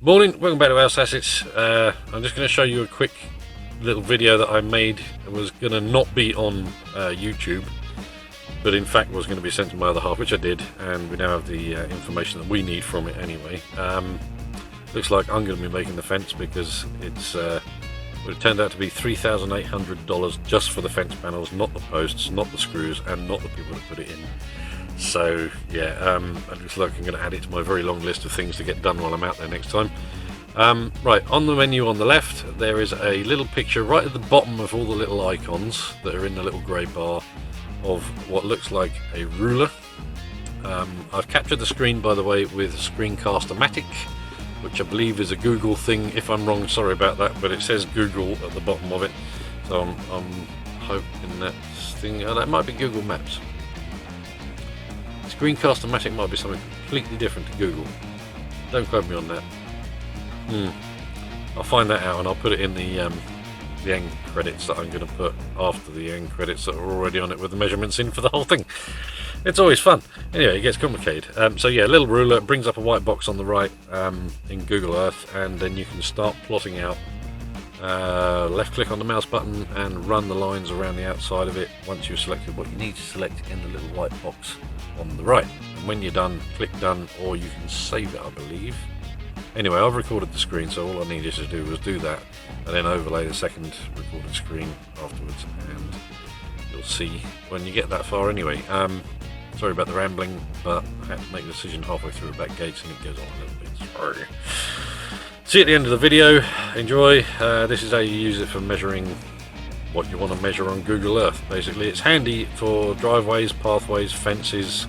Morning, welcome back to House Assets. I'm just going to show you a quick little video that I made. It was going to not be on YouTube, but in fact was going to be sent to my other half, which I did, and we now have the information that we need from it anyway. Looks like I'm going to be making the fence because it's it turned out to be $3,800 just for the fence panels, not the posts, not the screws, and not the people that put it in. So yeah, it looks like I'm going to add it to my very long list of things to get done while I'm out there next time. Right, on the menu on the left there is a little picture right at the bottom of all the little icons that are in the little grey bar of what looks like a ruler. I've captured the screen, by the way, with Screencast-O-Matic, which I believe is a Google thing. If I'm wrong, sorry about that, but it says Google at the bottom of it, so I'm hoping that's thing. Oh, that might be Google Maps. Screencast-O-Matic might be something completely different to Google. Don't quote me on that. I'll find that out and I'll put it in the end credits that I'm going to put after the end credits that are already on it with the measurements in for the whole thing. It's always fun. Anyway, it gets complicated. So yeah, little ruler brings up a white box on the right in Google Earth, and then you can start plotting out. Left click on the mouse button and run the lines around the outside of it once you've selected what you need to select in the little white box on the right. And when you're done, click done, or you can save it, I believe. Anyway, I've recorded the screen, so all I needed to do was do that and then overlay the second recorded screen afterwards, and you'll see when you get that far. Anyway, sorry about the rambling, but I had to make a decision halfway through about gates and it goes on a little bit. Sorry. See you at the end of the video. Enjoy. This is how you use it for measuring what you want to measure on Google Earth. Basically, it's handy for driveways, pathways, fences,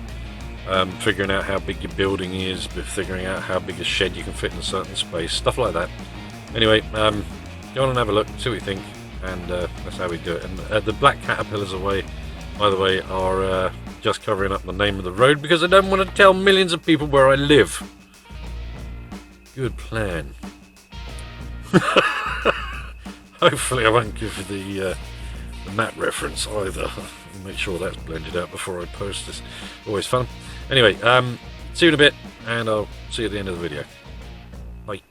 figuring out how big your building is, figuring out how big a shed you can fit in a certain space, stuff like that. Anyway, go on and have a look, see what you think, and that's how we do it. And the black caterpillars away, by the way, are just covering up the name of the road because I don't want to tell millions of people where I live. Good plan. Hopefully I won't give the map reference either. I'll make sure that's blended out before I post this. Always fun. Anyway, see you in a bit, and I'll see you at the end of the video. Bye.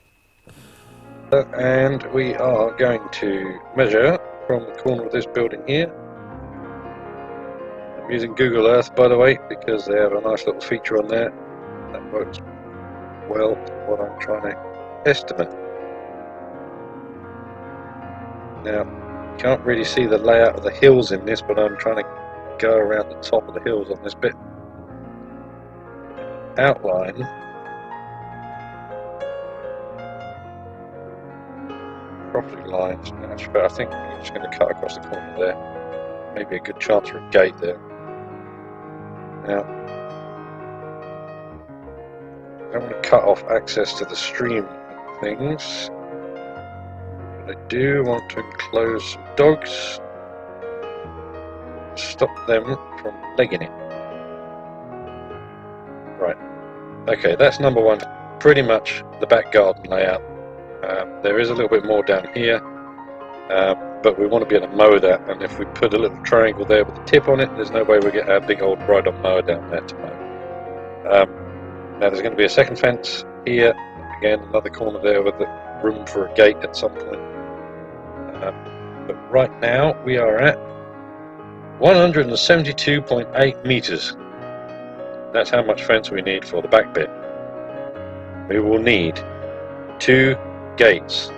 And we are going to measure from the corner of this building here. I'm using Google Earth, by the way, because they have a nice little feature on there that works well for what I'm trying to estimate. Now, you can't really see the layout of the hills in this, but I'm trying to go around the top of the hills on this bit. Outline property lines, but I think I'm just going to cut across the corner there. Maybe a good chance for a gate there. Now, I don't want to cut off access to the stream things, but I do want to enclose some dogs, stop them from legging it. Right, okay, that's number one, pretty much the back garden layout. There is a little bit more down here, but we want to be able to mow that, and if we put a little triangle there with a tip on it, there's no way we'll get our big old ride-on mower down there to mow. Now there's going to be a second fence here, again another corner there with the room for a gate at some point. But right now we are at 172.8 meters. That's how much fence we need for the back bit. We will need 2 gates.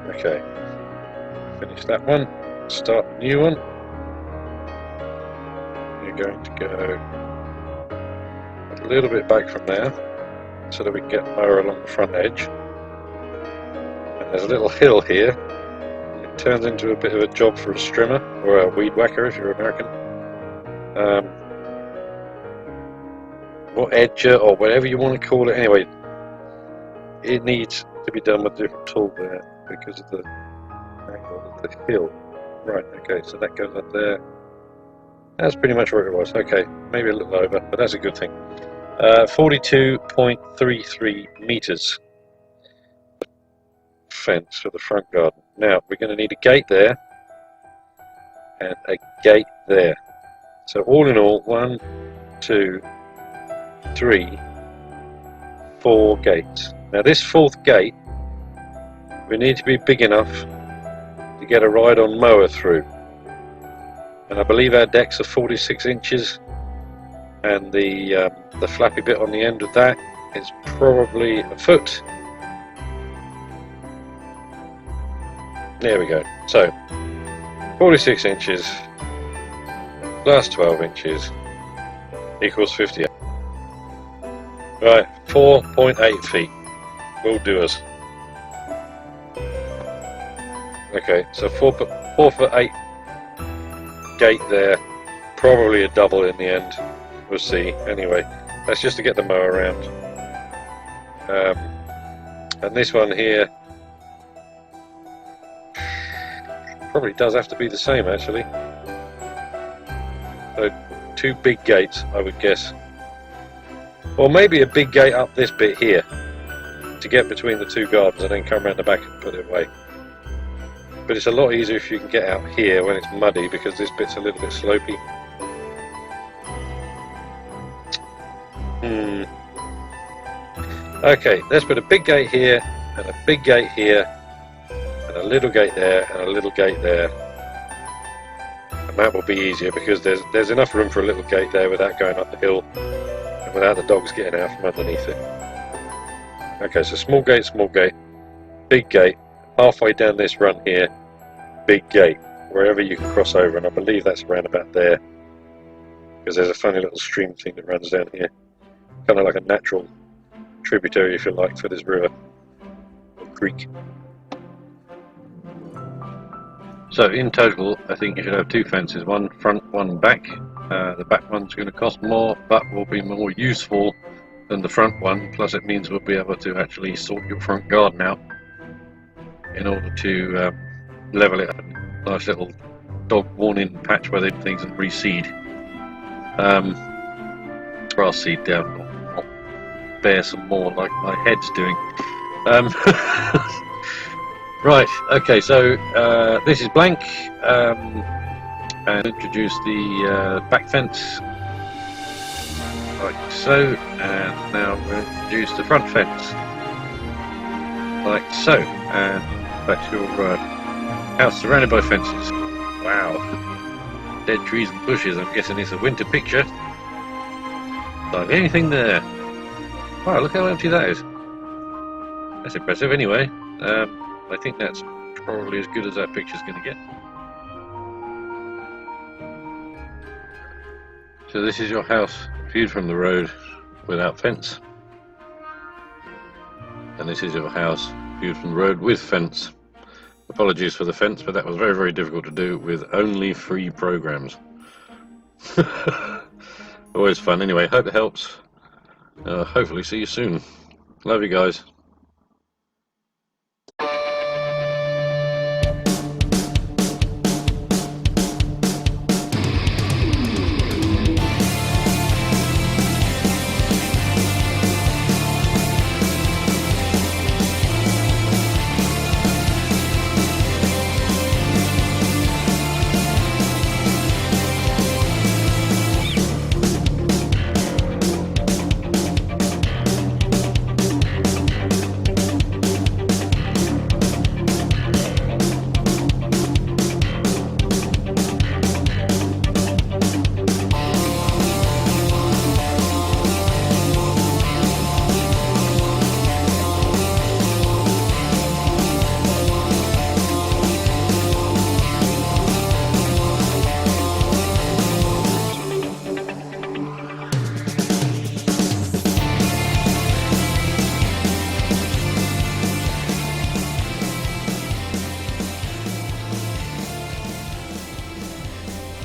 Okay, finish that one, start a new one. You're going to go a little bit back from there so that we can get mower along the front edge. And there's a little hill here. It turns into a bit of a job for a strimmer or a weed whacker if you're American. Or edger, or whatever you want to call it. Anyway, it needs to be done with a different tool there because of the angle of the hill. Right, okay, so that goes up there. That's pretty much where it was. Okay, maybe a little over, but that's a good thing. 42.33 meters fence for the front garden. Now, we're going to need a gate there and a gate there. So all in all, 1, 2, 3, 4 gates. Now this 4th gate, we need to be big enough to get a ride-on mower through. And I believe our decks are 46 inches, and the flappy bit on the end of that is probably a foot. There we go. So 46 inches plus 12 inches equals 58. Right, 4.8 feet will do us. Okay, so 4'8" gate there, probably a double in the end. We'll see. Anyway, that's just to get the mower around. And this one here probably does have to be the same actually. So 2 big gates, I would guess. Or maybe a big gate up this bit here to get between the 2 gardens and then come around the back and put it away. But it's a lot easier if you can get out here when it's muddy, because this bit's a little bit slopey. Okay, let's put a big gate here, and a big gate here, and a little gate there, and a little gate there. And that will be easier because there's enough room for a little gate there without going up the hill and without the dogs getting out from underneath it. Okay, so small gate, big gate, halfway down this run here, big gate, wherever you can cross over, and I believe that's around about there, because there's a funny little stream thing that runs down here, kind of like a natural tributary, if you like, for this river or creek. So in total, I think you should have 2 fences, one front, one back. The back one's going to cost more, but will be more useful than the front one, plus it means we'll be able to actually sort your front garden out in order to level it up. Nice little dog warning patch where they do things and reseed. Grass seed down, not bear some more like my head's doing. Right, okay, so this is blank, and introduce the back fence like so, and now we'll introduce the front fence like so, and that's your house surrounded by fences. Wow, dead trees and bushes. I'm guessing it's a winter picture. Like anything there. Wow, look how empty that is. That's impressive anyway. I think that's probably as good as that picture's going to get. So this is your house viewed from the road without fence. And this is your house viewed from the road with fence. Apologies for the fence, but that was very, very difficult to do with only 3 programs. Always fun. Anyway, hope it helps. Hopefully see you soon. Love you guys.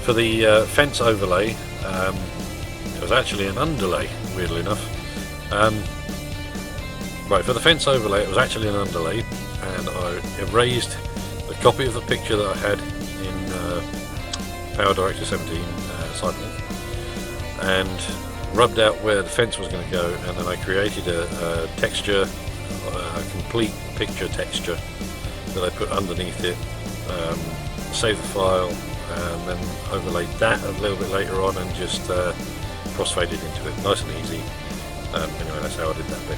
For the fence overlay, it was actually an underlay, weirdly enough. Right, for the fence overlay it was actually an underlay, and I erased the copy of the picture that I had in Power Director 17 Cyberlink, and rubbed out where the fence was going to go, and then I created a texture, a complete picture texture that I put underneath it, saved the file, and then overlaid that a little bit later on and just crossfaded into it, nice and easy. Anyway, that's how I did that bit.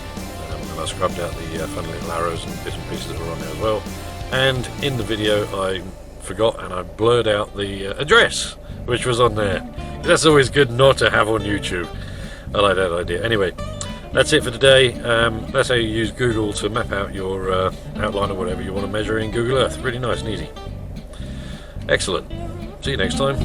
And I scrubbed out the fun little arrows and bits and pieces that were on there as well. And in the video I forgot and I blurred out the address which was on there. That's always good not to have on YouTube. I like that idea. Anyway, that's it for today. That's how you use Google to map out your outline or whatever you want to measure in Google Earth. Really nice and easy. Excellent. See you next time.